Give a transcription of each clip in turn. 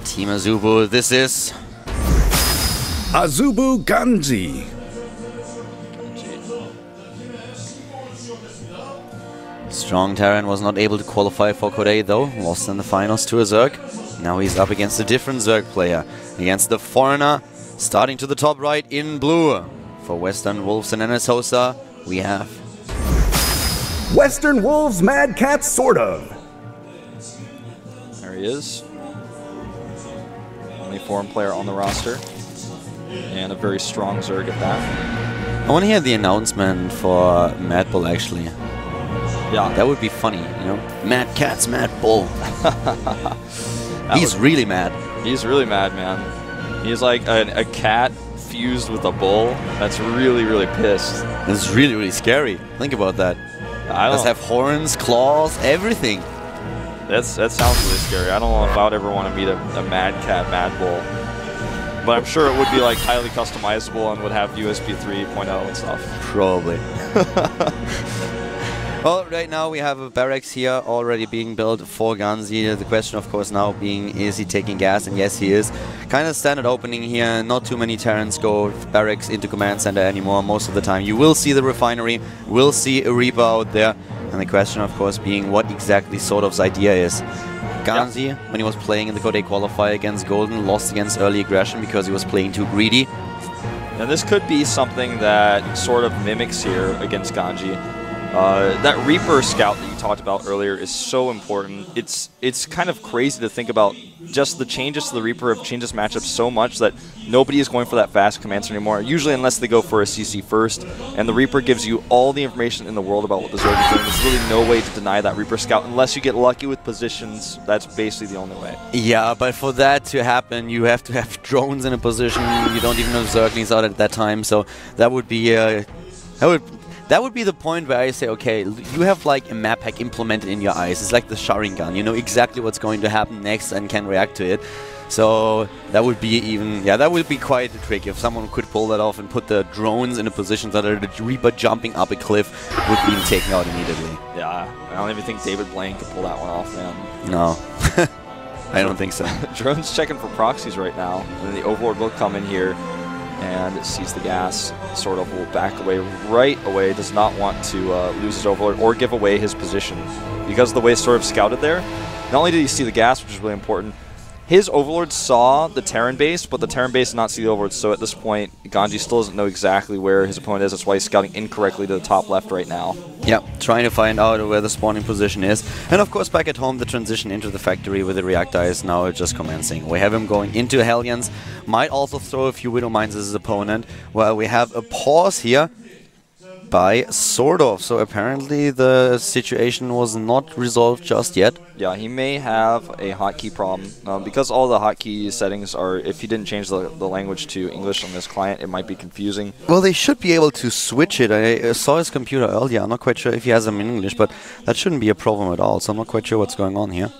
Team AZUBU, this is AZUBU GanZi. Strong Terran was not able to qualify for Code A though, lost in the finals to a Zerg. Now he's up against a different Zerg player, against the Foreigner, starting to the top right in blue. For Western Wolves and NS Hosa, we have Western Wolves Mad Cat SortOf. There he is. Only foreign player on the roster. And a very strong Zerg at that. I want to hear the announcement for Mad Bull actually. Yeah. That would be funny, you know? Mad Cat's Mad Bull. He's really mad. He's really mad, man. He's like a cat fused with a bull that's really, really pissed. It's really, really scary. Think about that. Does have horns, claws, everything. That sounds really scary. I don't know if I would ever want to meet a mad cat, mad bull. But I'm sure it would be like highly customizable and would have USB 3.0 and stuff. Probably. Well, right now we have a barracks here already being built for GanZi. The question, of course, now being, is he taking gas? And yes, he is. Kind of standard opening here. Not too many Terrans go barracks into command center anymore most of the time. You will see the refinery, will see a Reaper out there. And the question, of course, being what exactly SortOf's idea is. GanZi, when he was playing in the Code A qualifier against Golden, lost against early aggression because he was playing too greedy. And this could be something that SortOf mimics here against GanZi. That Reaper scout that you talked about earlier is so important. It's kind of crazy to think about just the changes to the Reaper have changed this matchup so much that nobody is going for that fast command center anymore, usually unless they go for a CC first. And the Reaper gives you all the information in the world about what the Zerg is doing. There's really no way to deny that Reaper scout unless you get lucky with positions. That's basically the only way. Yeah, but for that to happen, you have to have drones in a position. You don't even know Zerglings out at that time, so that would be that would be the point where I say, okay, you have like a map hack implemented in your eyes. It's like the Sharingan. You know exactly what's going to happen next and can react to it. So that would be even, yeah, that would be quite a trick if someone could pull that off and put the drones in a position so that the Reaper jumping up a cliff would be taken out immediately. Yeah, I don't even think David Blaine could pull that one off, man. No, I don't think so. Drone's checking for proxies right now, and then the Overlord will come in here and sees the gas. SortOf will back away right away, does not want to lose his Overlord or give away his position. Because of the way SortOf scouted there, not only did he see the gas, which is really important, his Overlord saw the Terran base, but the Terran base did not see the Overlord, so at this point, GanZi still doesn't know exactly where his opponent is. That's why he's scouting incorrectly to the top left right now. Yeah, trying to find out where the spawning position is. And of course, back at home, the transition into the factory with the reactor is now just commencing. We have him going into Hellions, might also throw a few Widow Mines as his opponent. Well, we have a pause here by SortOf, so apparently the situation was not resolved just yet. Yeah, he may have a hotkey problem. Because all the hotkey settings are, if he didn't change the language to English on this client, it might be confusing. Well, they should be able to switch it. I saw his computer earlier. I'm not quite sure if he has them in English, but that shouldn't be a problem at all, so I'm not quite sure what's going on here.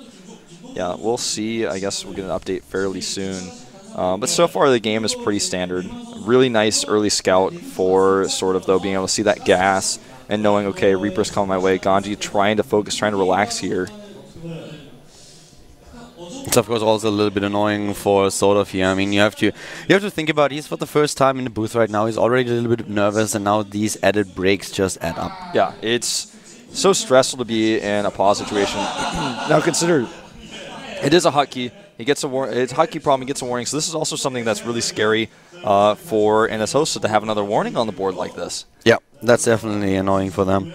Yeah, we'll see. I guess we'll get an update fairly soon. But so far the game is pretty standard. Really nice early scout for SortOf, though, being able to see that gas and knowing, okay, Reaper's coming my way. GanZi trying to focus, trying to relax here. It's of course also a little bit annoying for SortOf here. I mean, you have to think about, he's for the first time in the booth right now. He's already a little bit nervous, and now these added breaks just add up. Yeah, it's so stressful to be in a pause situation. Now consider it is a hotkey. He gets a warning. It's a hotkey problem. He gets a warning. So this is also something that's really scary for NS Hosa to have another warning on the board like this. Yeah, that's definitely annoying for them,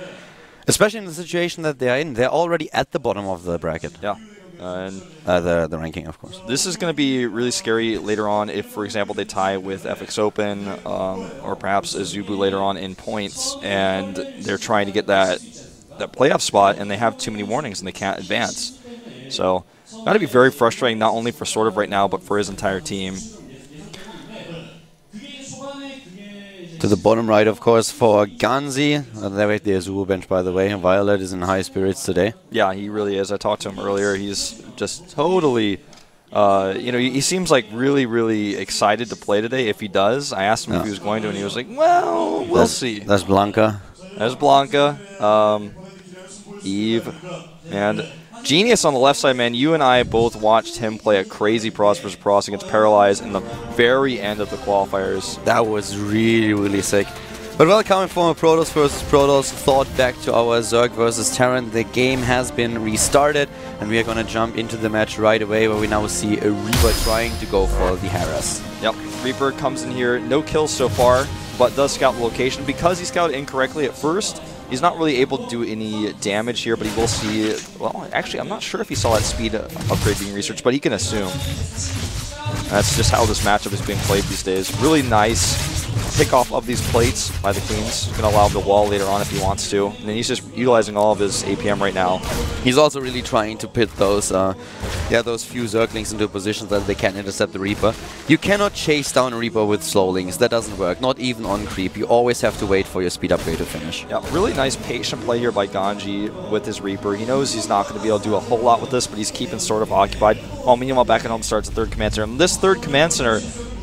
especially in the situation that they're in. They're already at the bottom of the bracket. Yeah, and the ranking, of course. This is going to be really scary later on if, for example, they tie with FX Open or perhaps AZUBU later on in points, and they're trying to get that playoff spot, and they have too many warnings and they can't advance. So. Got to be very frustrating, not only for SortOf right now, but for his entire team. To the bottom right, of course, for GanZi. There is the AZUBU bench, by the way. Violet is in high spirits today. Yeah, he really is. I talked to him earlier. He's just totally, you know, he seems like really, really excited to play today. If he does, I asked him if he was going to, and he was like, well, we'll see. That's Blanca. There's Blanca. Eve, and Genius on the left side, man. You and I both watched him play a crazy Pros vs. Pros against Paralyze in the very end of the qualifiers. That was really, really sick. But well, coming from a Protoss versus Protoss, thought back to our Zerg versus Terran, the game has been restarted, and we are going to jump into the match right away, where we now see a Reaper trying to go for the harass. Yep, Reaper comes in here, no kills so far, but does scout the location. Because he scouted incorrectly at first, he's not really able to do any damage here, but he will see... Well, actually, I'm not sure if he saw that speed upgrade being researched, but he can assume. That's just how this matchup is being played these days. Really nice pick off of these plates by the Queens. Going to allow him to wall later on if he wants to. And then he's just utilizing all of his APM right now. He's also really trying to pit those those few Zerglings into positions that they can intercept the Reaper. You cannot chase down a Reaper with slow links. That doesn't work. Not even on creep. You always have to wait for your speed upgrade to finish. Yeah, really nice patient play here by GanZi with his Reaper. He knows he's not going to be able to do a whole lot with this, but he's keeping sort of occupied. While meanwhile, back at home starts the third command center. And this third command center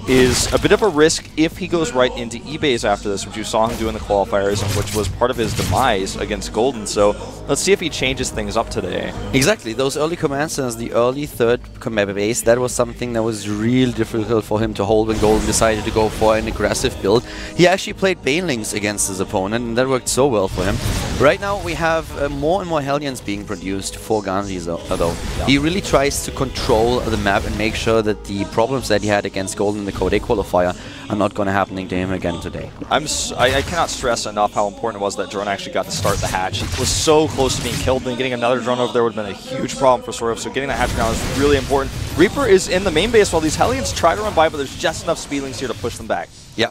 is a bit of a risk if he goes right into eBays after this, which you saw him do in the qualifiers and which was part of his demise against Golden. So let's see if he changes things up today. Exactly. Those early command centers, the early third command base, that was something that was really difficult for him to hold when Golden decided to go for an aggressive build. He actually played Banelings against his opponent, and that worked so well for him. Right now we have more and more Hellions being produced for GanZi though. Yeah. He really tries to control the map and make sure that the problems that he had against Golden in the Code A qualifier are not going to happen to him again today. I cannot stress enough how important it was that drone actually got to start the hatch. He was so close to being killed, and getting another drone over there would have been a huge problem for SortOf, so getting that hatch down is really important. Reaper is in the main base while these Hellions try to run by, but there's just enough speedlings here to push them back. Yeah.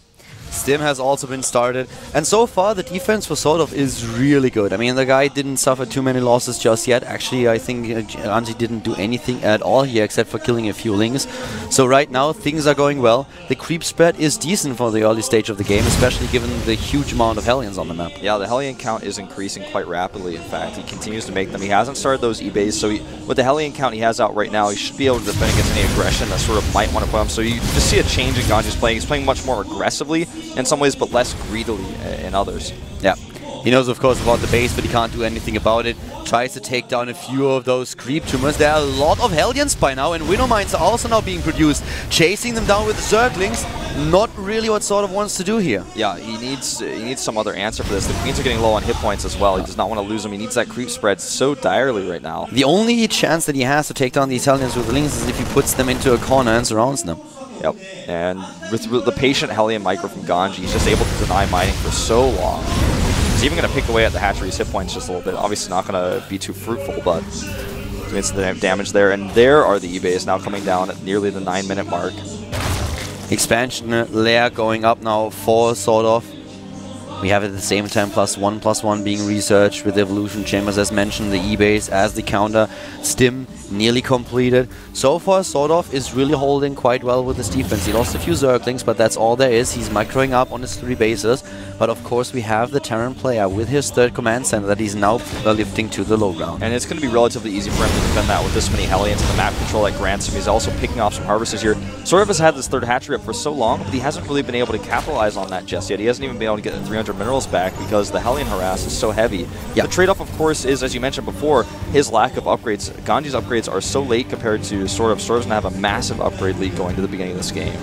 Stim has also been started, and so far the defense for SortOf is really good. I mean, the guy didn't suffer too many losses just yet. Actually, I think GanZi didn't do anything at all here except for killing a few lings. So right now things are going well. The creep spread is decent for the early stage of the game, especially given the huge amount of Hellions on the map. Yeah, the Hellion count is increasing quite rapidly. In fact, he continues to make them. He hasn't started those eBays, so with the Hellion count he has out right now, he should be able to defend against any aggression that sort of might want to put him. So you just see a change in GanZi's playing. He's playing much more aggressively in some ways, but less greedily in others. Yeah. He knows, of course, about the base, but he can't do anything about it. Tries to take down a few of those creep tumors. There are a lot of Hellions by now, and Widow Mines are also now being produced. Chasing them down with the Zerglings, not really what SortOf wants to do here. Yeah, he needs some other answer for this. The Queens are getting low on hit points as well. He does not want to lose them. He needs that creep spread so direly right now. The only chance that he has to take down these Hellions with the Lings is if he puts them into a corner and surrounds them. Yep, and with the patient Hellion micro from GanZi, he's just able to deny mining for so long. He's even going to pick away at the hatchery's hit points just a little bit. Obviously not going to be too fruitful, but doing some damage there. And there are the eBays now coming down at nearly the 9-minute mark. Expansion layer going up now for SortOf. We have at the same time +1/+1 being researched with evolution chambers, as mentioned, the eBase as the counter. Stim nearly completed. So far, SortOf is really holding quite well with his defense. He lost a few Zerglings, but that's all there is. He's microing up on his 3 bases. But of course, we have the Terran player with his third command center that he's now lifting to the low ground. And it's going to be relatively easy for him to defend that with this many Hellions and the map control at GanZi. He's also picking off some harvesters here. SortOf has had this third hatchery up for so long, but he hasn't really been able to capitalize on that just yet. He hasn't even been able to get the 300 minerals back because the Hellion harass is so heavy. Yep. The trade-off, of course, is, as you mentioned before, his lack of upgrades. GanZi's upgrades are so late compared to SortOf. SortOf's going to have a massive upgrade lead going to the beginning of this game.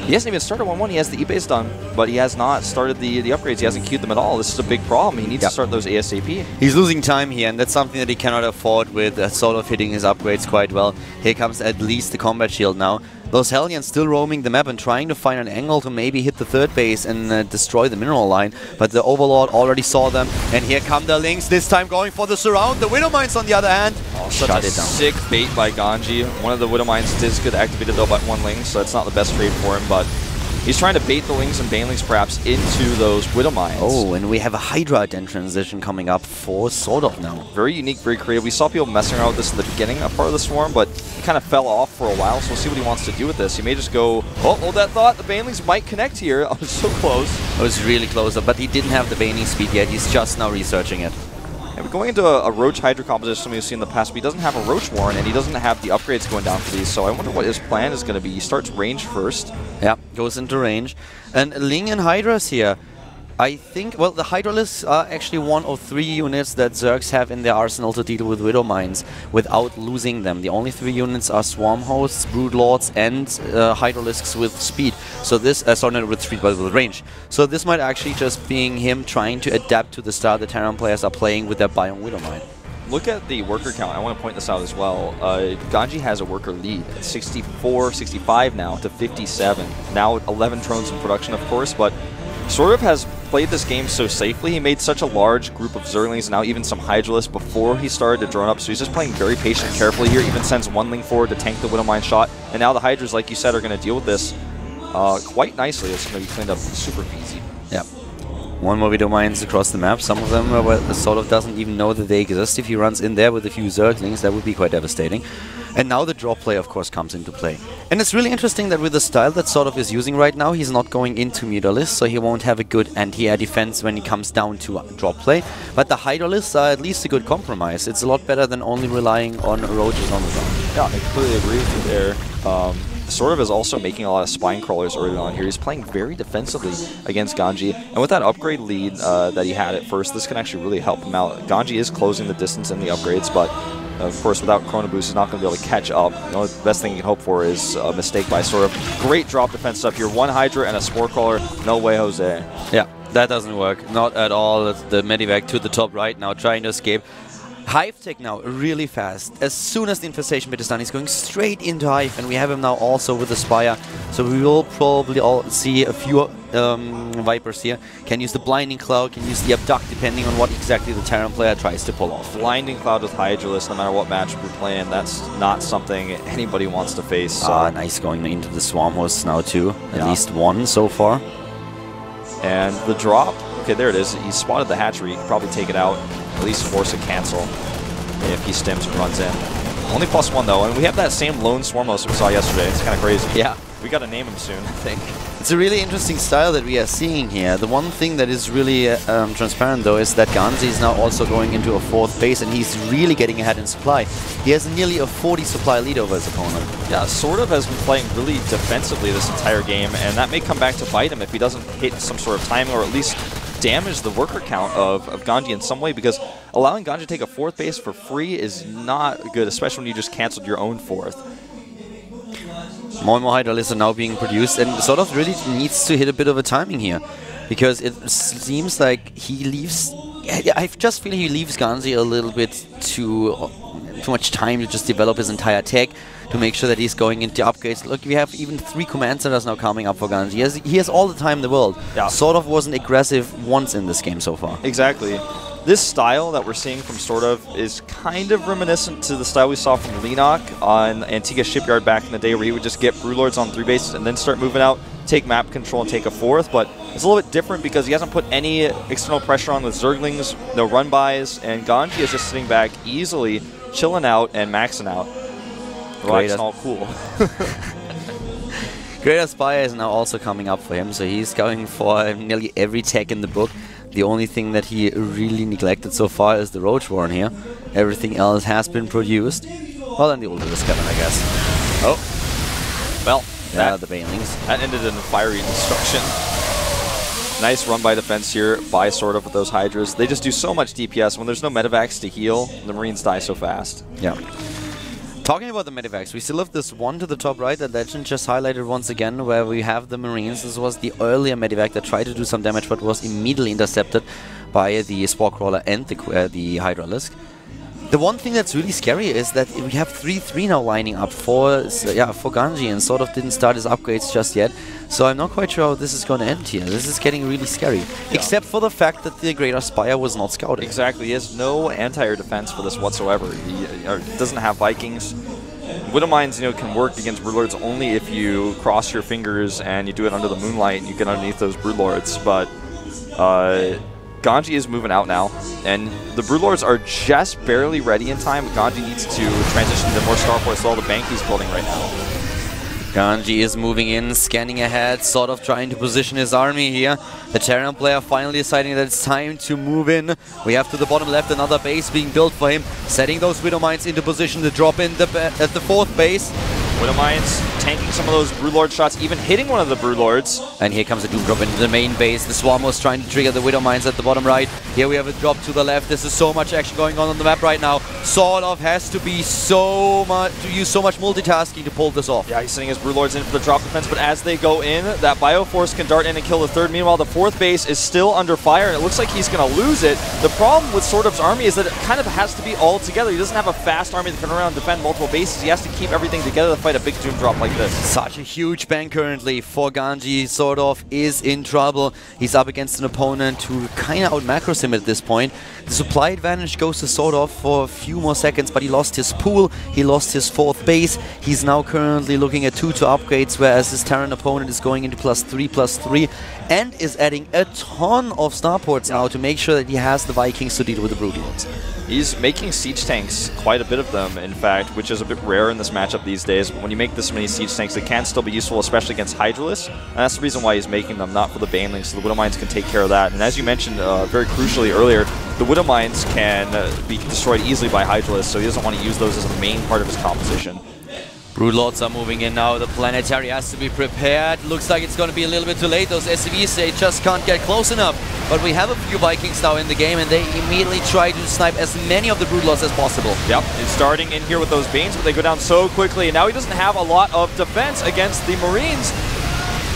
He hasn't even started 1-1. He has the eBase done, but he has not started the upgrades. He hasn't queued them at all. This is a big problem. He needs to start those ASAP. He's losing time here, and that's something that he cannot afford with SortOf hitting his upgrades quite well. Here comes at least the combat shield now. Those Hellions still roaming the map and trying to find an angle to maybe hit the third base and destroy the mineral line. But the Overlord already saw them. And here come the Lings, this time going for the surround. The Widow Mines, on the other hand, shut it down. Sick bait by GanZi. One of the Widow Mines does get activated though by 1 Ling, so that's not the best trade for him. But he's trying to bait the Lings and Banelings perhaps into those Widow Mines. Oh, and we have a Hydra Den transition coming up for SortOf now. Very unique, very creative. We saw people messing around with this in the beginning of part of the Swarm, but he kind of fell off for a while, so we'll see what he wants to do with this. He may just go, oh, hold that thought, the Banelings might connect here. I was so close. It was really close, but he didn't have the Baneling speed yet. He's just now researching it. And we're going into a Roach Hydra composition something we've seen in the past, but he doesn't have a Roach Warren, and he doesn't have the upgrades going down for these, so I wonder what his plan is going to be. He starts range first. Yeah, goes into range. And Ling and Hydras here. I think, well, the Hydralisks are actually one of 3 units that Zergs have in their arsenal to deal with Widow Mines without losing them. The only 3 units are Swarm Hosts, Broodlords, and Hydralisks with speed. So this, sorry, not with speed, but with range. So this might actually just being him trying to adapt to the style the Terran players are playing with their Biome Widow Mine. Look at the worker count. I want to point this out as well. GanZi has a worker lead at 64, 65 now to 57. Now 11 drones in production, of course, but SortOf has played this game so safely. He made such a large group of Zerglings, now even some Hydralisks before he started to drone up, so he's just playing very patient and carefully here, even sends 1 link forward to tank the Widow Mine shot, and now the Hydras, like you said, are going to deal with this quite nicely. It's going to be cleaned up super easy. Yeah. 1 more Widow Mines across the map. Some of them SortOf doesn't even know that they exist. If he runs in there with a few Zerglings, that would be quite devastating. And now the drop play, of course, comes into play. And it's really interesting that with the style that SortOf is using right now, he's not going into Mutalisks, so he won't have a good anti-air defense when he comes down to drop play. But the Hydralisks are at least a good compromise. It's a lot better than only relying on Roaches on the ground. Yeah, I completely agree with you there. SortOf is also making a lot of spine crawlers early on here. He's playing very defensively against GanZi, and with that upgrade lead that he had at first, this can actually really help him out. GanZi is closing the distance in the upgrades, but of course, without Chrono Boost, he's not going to be able to catch up. The best thing you can hope for is a mistake by SortOf. Great drop defense stuff here. 1 Hydra and a Spore Crawler. No way, Jose. Yeah, that doesn't work. Not at all. It's the Medivac to the top right now, trying to escape. Hive tech now really fast. As soon as the infestation bit is done, he's going straight into Hive, and we have him now also with the Spire. So we will probably all see a few Vipers here. Can use the Blinding Cloud, can use the Abduct, depending on what exactly the Terran player tries to pull off. Blinding Cloud with Hydralisk, no matter what match we're playing, that's not something anybody wants to face. So. Nice going into the Swarm Hosts now too. At least 1 so far. And the drop, okay, there it is. He spotted the hatchery. He could probably take it out, at least force a cancel if he stims and runs in. Only +1 though, and we have that same lone Swarm Host we saw yesterday. It's kind of crazy. Yeah. We got to name him soon, I think. It's a really interesting style that we are seeing here. The one thing that is really transparent though is that GanZi is now also going into a 4th base, and he's really getting ahead in supply. He has nearly a 40 supply lead over his opponent. Yeah, SortOf has been playing really defensively this entire game, and that may come back to bite him if he doesn't hit some sort of timing or at least damage the worker count of GanZi in some way, because allowing GanZi to take a 4th base for free is not good, especially when you just canceled your own 4th. More and more Hydralisks are now being produced, and SortOf really needs to hit a bit of a timing here, because it seems like he leaves... I just feel he leaves GanZi a little bit too much time to just develop his entire tech, to make sure that he's going into upgrades. Look, we have even 3 command centers now coming up for GanZi. He has all the time in the world. Yeah. SortOf wasn't aggressive once in this game so far. Exactly. This style that we're seeing from SortOf is kind of reminiscent to the style we saw from Lenok on Antigua Shipyard back in the day, where he would just get Broodlords on 3 bases and then start moving out, take map control and take a 4th, but it's a little bit different because he hasn't put any external pressure on with Zerglings, no run-bys, and GanZi is just sitting back easily, chilling out and maxing out. Relaxing all cool. Greater Spire is now also coming up for him, so he's going for nearly every tech in the book. The only thing that he really neglected so far is the Roach Warren here. Everything else has been produced. Well, then the Ultra Cannon, I guess. Oh. Well, yeah, the Banelings. That ended in a fiery destruction. Nice run by defense here by SortOf with those Hydras. They just do so much DPS. When there's no Medivacs to heal, the Marines die so fast. Yeah. Talking about the Medivacs, we still have this one to the top right that Legend just highlighted once again, where we have the Marines. This was the earlier Medivac that tried to do some damage, but was immediately intercepted by the Spore Crawler and the Hydralisk. The one thing that's really scary is that we have 3-3 now lining up for GanZi, and SortOf didn't start his upgrades just yet. So I'm not quite sure how this is going to end here. This is getting really scary. Yeah. Except for the fact that the Greater Spire was not scouted. Exactly. He has no anti-air defense for this whatsoever. He doesn't have Vikings. Widow Mines, can work against Broodlords only if you cross your fingers and you do it under the moonlight and you get underneath those Broodlords. But GanZi is moving out now, and the Broodlords are just barely ready in time. GanZi needs to transition to more Starports with all the bank he's building right now. GanZi is moving in, scanning ahead, SortOf trying to position his army here. The Terran player finally deciding that it's time to move in. We have to the bottom left another base being built for him, setting those Widow Mines into position to drop in at the 4th base. Widowmines tanking some of those Broodlord shots, even hitting one of the Broodlords. And here comes a Doom Drop into the main base. The Swarm was trying to trigger the Widowmines at the bottom right. Here we have a drop to the left. This is so much action going on the map right now. SortOf has to be use so much multitasking to pull this off. Yeah, he's sending his Broodlords in for the drop defense, but as they go in, that Bioforce can dart in and kill the third. Meanwhile, the fourth base is still under fire, and it looks like he's going to lose it. The problem with SortOf's army is that it kind of has to be all together. He doesn't have a fast army that can run around and defend multiple bases. He has to keep everything together to fight a big Doom Drop like this. Such a huge ban currently for GanZi. SortOf is in trouble. He's up against an opponent who kind of out-macros him at this point. The supply advantage goes to SortOf for a few more seconds, but he lost his pool, he lost his fourth base. He's now currently looking at 2-2 upgrades, whereas his Terran opponent is going into +3/+3 and is adding a ton of starports now to make sure that he has the Vikings to deal with the Broodlords. He's making siege tanks, quite a bit of them, in fact, which is a bit rare in this matchup these days. But when you make this many siege tanks, they can still be useful, especially against Hydralisk. And that's the reason why he's making them, not for the Banelings, so the Widowmines can take care of that. And as you mentioned very crucially earlier, the Widowmines can be destroyed easily by Hydralisk, so he doesn't want to use those as a main part of his composition. Broodlords are moving in now. The Planetary has to be prepared. Looks like it's going to be a little bit too late. Those SCVs, they just can't get close enough. But we have a few Vikings now in the game, and they immediately try to snipe as many of the Broodlords as possible. Yep, it's starting in here with those Banes, but they go down so quickly. And now he doesn't have a lot of defense against the Marines.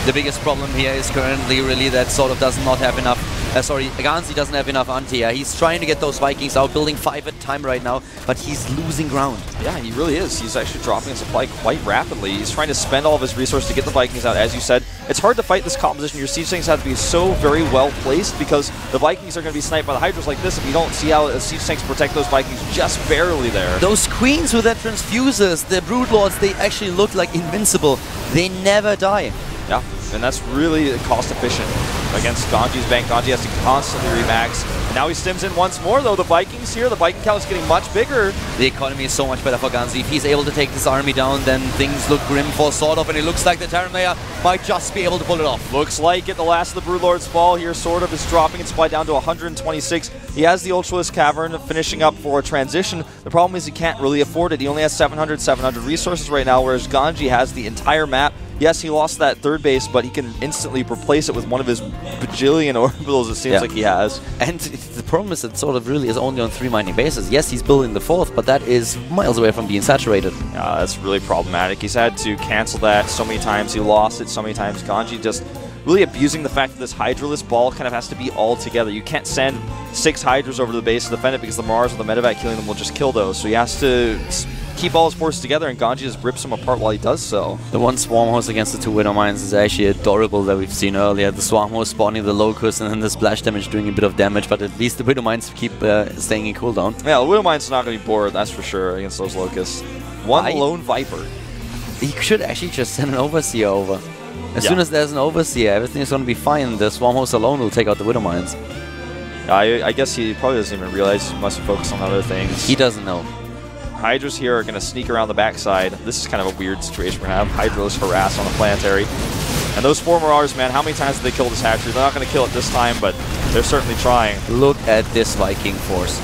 The biggest problem here is currently really that SortOf does not have enough, GanZi doesn't have enough anti. He's trying to get those Vikings out, building 5 at a time right now, but he's losing ground. Yeah, he really is. He's actually dropping his supply quite rapidly. He's trying to spend all of his resources to get the Vikings out. As you said, it's hard to fight this composition. Your siege tanks have to be so very well placed because the Vikings are going to be sniped by the Hydras like this if you don't see how the siege tanks protect those Vikings just barely there. Those Queens with their transfusers, the Broodlords, they actually look like invincible. They never die. Yeah, and that's really cost efficient against GanZi's bank. GanZi has to constantly remax. And now he stims in once more, though. The Vikings here, the Viking count is getting much bigger. The economy is so much better for GanZi. If he's able to take this army down, then things look grim for SortOf, and it looks like the Terran Layer might just be able to pull it off. Looks like it. The last of the Broodlords fall here. SortOf is dropping its supply down to 126. He has the Ultralisk Cavern finishing up for a transition. The problem is he can't really afford it. He only has 700 resources right now, whereas GanZi has the entire map. Yes, he lost that third base, but he can instantly replace it with one of his bajillion orbitals, it seems like he has. And the problem is that SortOf really is only on 3 mining bases. Yes, he's building the 4th, but that is miles away from being saturated. Yeah, that's really problematic. He's had to cancel that so many times. He lost it so many times. GanZi just really abusing the fact that this Hydralisk ball kind of has to be all together. You can't send 6 Hydras over to the base to defend it because the Mars or the Medevac killing them will just kill those. So he has to keep all his forces together, and GanZi just rips him apart while he does so. The one Swarm Host against the 2 Widowmines is actually adorable that we've seen earlier. The Swarm Host spawning the Locust and then the splash damage doing a bit of damage, but at least the Widowmines keep staying in cooldown. Yeah, the Widowmines are not going to be bored, that's for sure, against those Locusts. One lone Viper. He should actually just send an Overseer over. As soon as there's an Overseer, everything is going to be fine. The Swarm Host alone will take out the Widowmines. I guess he probably doesn't even realize he must focus on other things. He doesn't know. Hydras here are going to sneak around the backside. This is kind of a weird situation we're going to have. Hydras harass on the Planetary. And those 4 Marauders, man, how many times did they kill this hatchery? They're not going to kill it this time, but they're certainly trying. Look at this Viking force.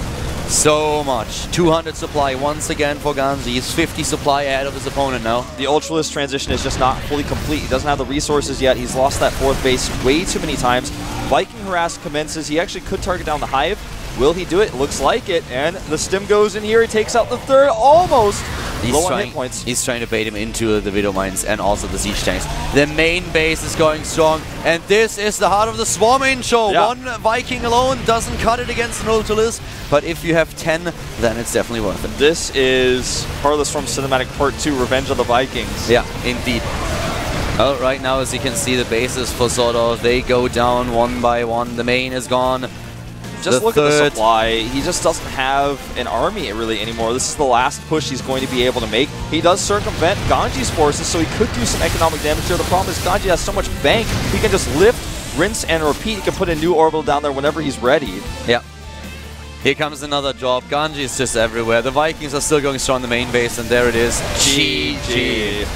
So much. 200 supply once again for GanZi. He's 50 supply ahead of his opponent now. The Ultralisk transition is just not fully complete. He doesn't have the resources yet. He's lost that 4th base way too many times. Viking harass commences. He actually could target down the Hive. Will he do it? Looks like it. And the stim goes in here. He takes out the 3rd, almost. Low on hit points. He's trying to bait him into the Widowmines and also the siege tanks. The main base is going strong, and this is the heart of the Swarming show. Yeah. One Viking alone doesn't cut it against an Ultralisk, but if you have 10, then it's definitely worth it. This is Farthest from Cinematic Part 2, Revenge of the Vikings. Yeah, indeed. Well, right now, as you can see, the bases for SortOf, they go down one by one. The main is gone. Just look at the supply. He just doesn't have an army really anymore. This is the last push he's going to be able to make. He does circumvent GanZi's forces, so he could do some economic damage here. The problem is GanZi has so much bank, he can just lift, rinse, and repeat. He can put a new orbital down there whenever he's ready. Yeah. Here comes another drop. GanZi is just everywhere. The Vikings are still going strong in the main base, and there it is. GG.